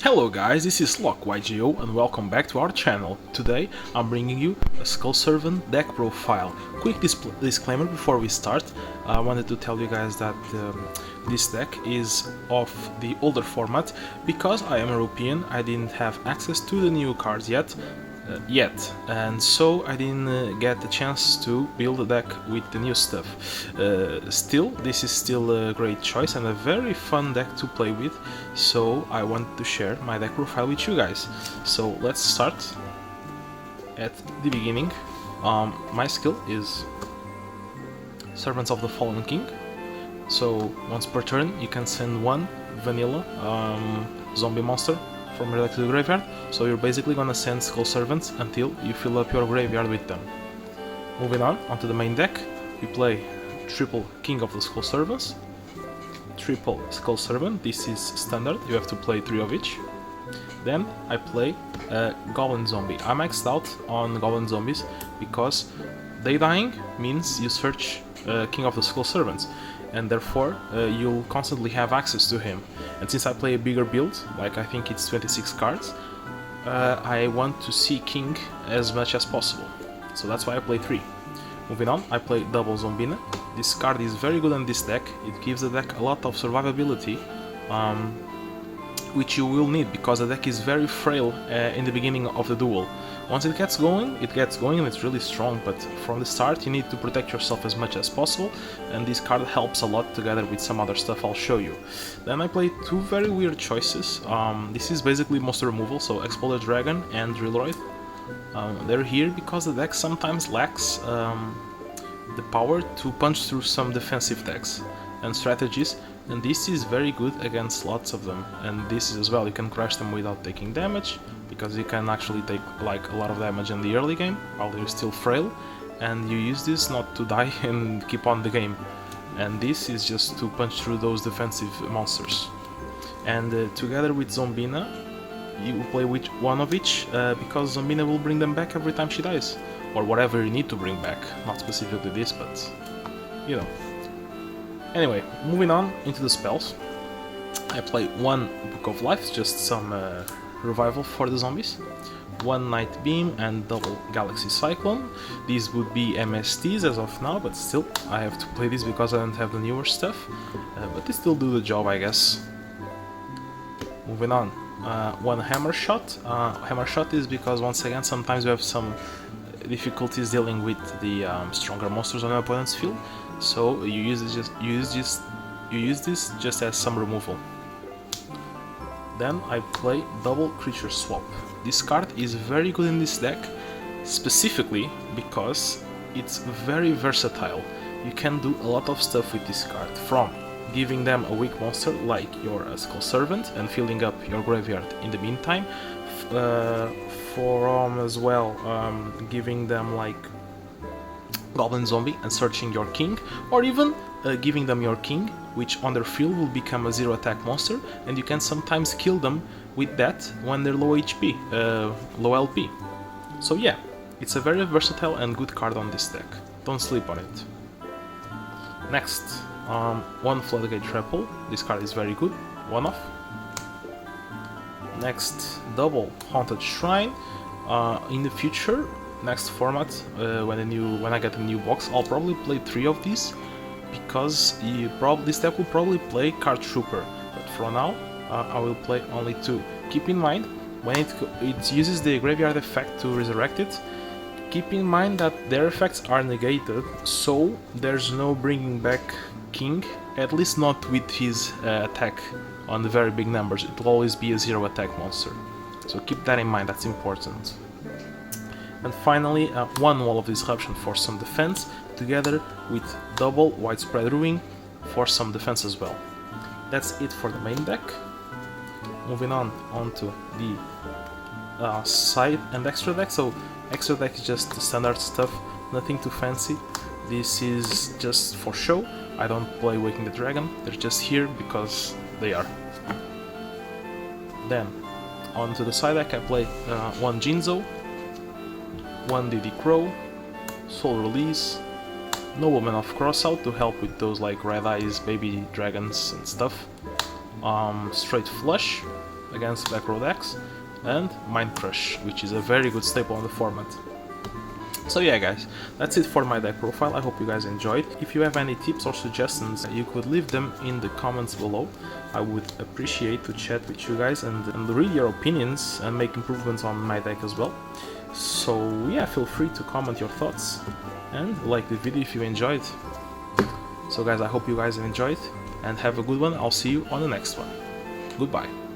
Hello guys, this is LockYGO and welcome back to our channel. Today I'm bringing you a Skull Servant deck profile. Quick disclaimer before we start. I wanted to tell you guys that this deck is of the older format. Because I am European, I didn't have access to the new cards yet, and so I didn't get the chance to build a deck with the new stuff. Still, this is still a great choice and a very fun deck to play with, so I want to share my deck profile with you guys. So let's start at the beginning. My skill is Servants of the Fallen King, so once per turn you can send one vanilla zombie monster from your deck to the graveyard, so you're basically gonna send Skull Servants until you fill up your graveyard with them. Moving on, onto the main deck, we play triple King of the Skull Servants, triple Skull Servant, this is standard, you have to play 3 of each. Then I play a Goblin Zombie. I maxed out on Goblin Zombies because they dying means you search King of the Skull Servants, and therefore you'll constantly have access to him. And since I play a bigger build, like I think it's 26 cards, I want to see King as much as possible, so that's why I play 3. Moving on, I play double Zombina. This card is very good on this deck, it gives the deck a lot of survivability, which you will need because the deck is very frail in the beginning of the duel. Once it gets going and it's really strong, but from the start you need to protect yourself as much as possible, and this card helps a lot together with some other stuff I'll show you. Then I play 2 very weird choices. This is basically monster removal, so Exploded Dragon and Drillroid. They're here because the deck sometimes lacks the power to punch through some defensive decks and strategies, and this is very good against lots of them. And this is as well, you can crash them without taking damage, because you can actually take like a lot of damage in the early game while you're still frail, and you use this not to die and keep on the game, and this is just to punch through those defensive monsters. And together with Zombina you play with one of each, because Zombina will bring them back every time she dies, or whatever you need to bring back, not specifically this, but you know. Anyway, moving on into the spells, I play 1 Book of Life, just some revival for the zombies, 1 Night Beam and double Galaxy Cyclone. These would be MSTs as of now, but still I have to play this because I don't have the newer stuff, but they still do the job, I guess. Moving on, 1 Hammer Shot. Hammer Shot is because once again sometimes you have some difficulties dealing with the stronger monsters on your opponent's field, so you use this just as some removal. Then I play double Creature Swap. This card is very good in this deck, specifically because it's very versatile. You can do a lot of stuff with this card, from giving them a weak monster like your Skull Servant and filling up your graveyard in the meantime, from as well giving them like Goblin Zombie and searching your King, or even giving them your King, which on their field will become a 0 attack monster, and you can sometimes kill them with that when they're low HP, low LP. So yeah, it's a very versatile and good card on this deck, don't sleep on it. Next, 1 Floodgate Trample, this card is very good, 1 off. Next, double Haunted Shrine. In the future, next format, when I get a new box, I'll probably play 3 of these, because this deck will probably play Card Trooper, but for now I will play only 2. Keep in mind, when it uses the graveyard effect to resurrect it, keep in mind that their effects are negated, so there's no bringing back King, at least not with his attack on the very big numbers. It will always be a 0 attack monster, so keep that in mind, that's important. And finally, 1 Wall of Disruption for some defense, together with double Widespread Ruin for some defense as well. That's it for the main deck. Moving on onto the side and extra deck. So extra deck is just the standard stuff, nothing too fancy. This is just for show. I don't play Waking the Dragon, they're just here because they are. Then onto the side deck I play 1 Jinzo, 1 DD Crow, Soul Release, Nobleman of Crossout to help with those like Red Eyes, Baby Dragons and stuff, Straight Flush, against back row decks, and Mind Crush, which is a very good staple on the format. So yeah guys, that's it for my deck profile. I hope you guys enjoyed. If you have any tips or suggestions, you could leave them in the comments below. I would appreciate to chat with you guys and read your opinions and make improvements on my deck as well. So yeah, feel free to comment your thoughts and like the video if you enjoyed. So guys, I hope you guys enjoyed and have a good one. I'll see you on the next one. Goodbye.